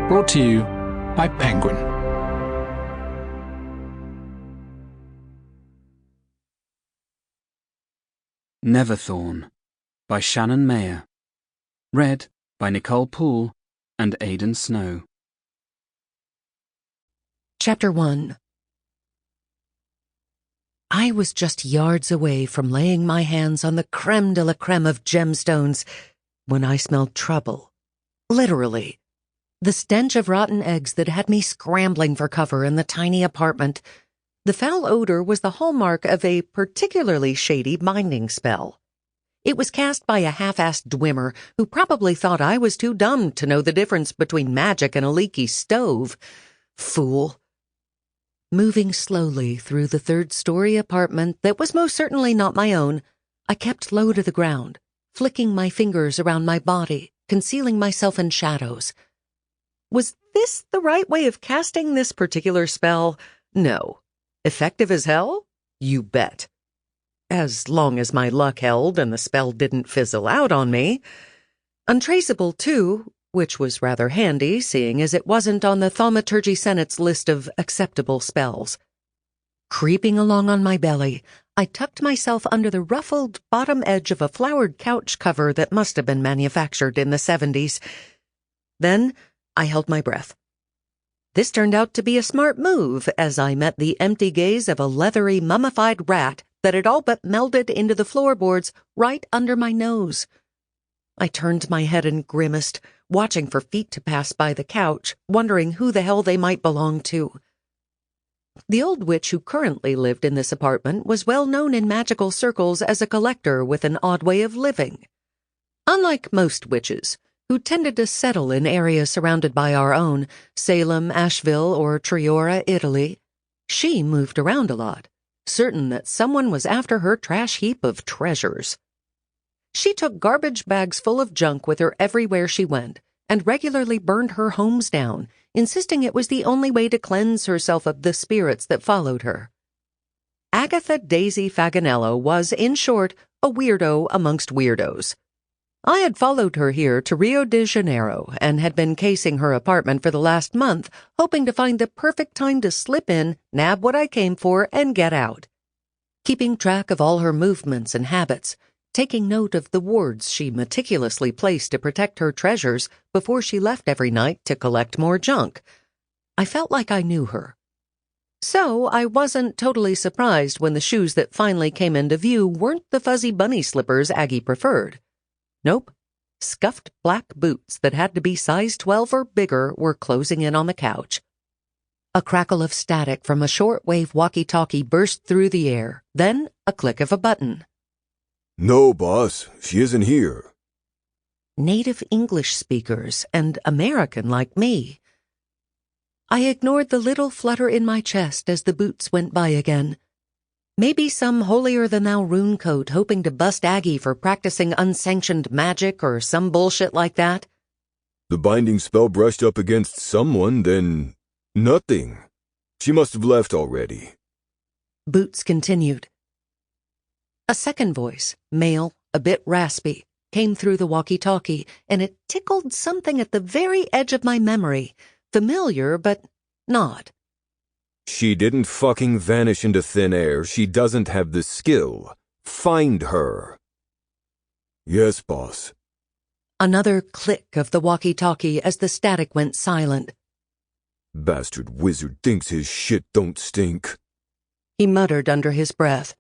Brought to you by Penguin. Neverthorn by Shannon Mayer. Read by Nicole Poole and Aiden Snow. Chapter 1. I was just yards away from laying my hands on the creme de la creme of gemstones when I smelled trouble. Literally. The stench of rotten eggs that had me scrambling for cover in the tiny apartment. The foul odor was the hallmark of a particularly shady binding spell. It was cast by a half-assed dwemer who probably thought I was too dumb to know the difference between magic and a leaky stove. Fool. Moving slowly through the third-story apartment that was most certainly not my own, I kept low to the ground, flicking my fingers around my body, concealing myself in shadows. Was this the right way of casting this particular spell? No. Effective as hell? You bet. As long as my luck held and the spell didn't fizzle out on me. Untraceable, too, which was rather handy, seeing as it wasn't on the Thaumaturgy Senate's list of acceptable spells. Creeping along on my belly, I tucked myself under the ruffled bottom edge of a flowered couch cover that must have been manufactured in the 70s. Then I held my breath. This turned out to be a smart move as I met the empty gaze of a leathery, mummified rat that had all but melded into the floorboards right under my nose. I turned my head and grimaced, watching for feet to pass by the couch, wondering who the hell they might belong to. The old witch who currently lived in this apartment was well known in magical circles as a collector with an odd way of living. Unlike most witches, who tended to settle in areas surrounded by our own, Salem, Asheville, or Triora, Italy, she moved around a lot, certain that someone was after her trash heap of treasures. She took garbage bags full of junk with her everywhere she went, and regularly burned her homes down, insisting it was the only way to cleanse herself of the spirits that followed her. Agatha Daisy Faganello was, in short, a weirdo amongst weirdos. I had followed her here to Rio de Janeiro and had been casing her apartment for the last month, hoping to find the perfect time to slip in, nab what I came for, and get out. Keeping track of all her movements and habits, taking note of the wards she meticulously placed to protect her treasures before she left every night to collect more junk. I felt like I knew her. So I wasn't totally surprised when the shoes that finally came into view weren't the fuzzy bunny slippers Aggie preferred. Nope. Scuffed black boots that had to be size 12 or bigger were closing in on the couch. A crackle of static from a shortwave walkie-talkie burst through the air, then a click of a button. No, boss, she isn't here. Native English speakers and American like me. I ignored the little flutter in my chest as the boots went by again. Maybe some holier-than-thou rune code hoping to bust Aggie for practicing unsanctioned magic or some bullshit like that. The binding spell brushed up against someone, then nothing. She must have left already. Boots continued. A second voice, male, a bit raspy, came through the walkie-talkie, and it tickled something at the very edge of my memory. Familiar, but not. She didn't fucking vanish into thin air. She doesn't have the skill. Find her. Yes, boss. Another click of the walkie-talkie as the static went silent. Bastard wizard thinks his shit don't stink, he muttered under his breath.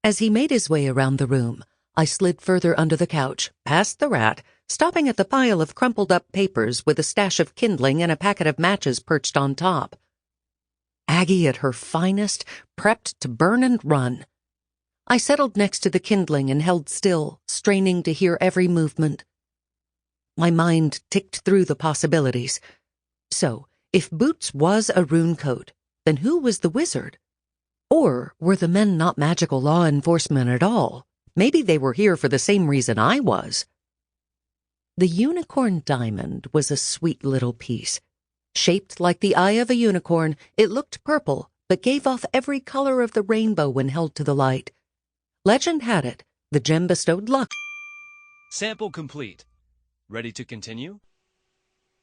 As he made his way around the room, I slid further under the couch, past the rat, stopping at the pile of crumpled-up papers with a stash of kindling and a packet of matches perched on top. Aggie at her finest, prepped to burn and run. I settled next to the kindling and held still, straining to hear every movement. My mind ticked through the possibilities. So, if Boots was a rune code, then who was the wizard? Or were the men not magical law enforcement at all? Maybe they were here for the same reason I was. The unicorn diamond was a sweet little piece. Shaped like the eye of a unicorn, it looked purple, but gave off every color of the rainbow when held to the light. Legend had it, the gem bestowed luck. Sample complete. Ready to continue?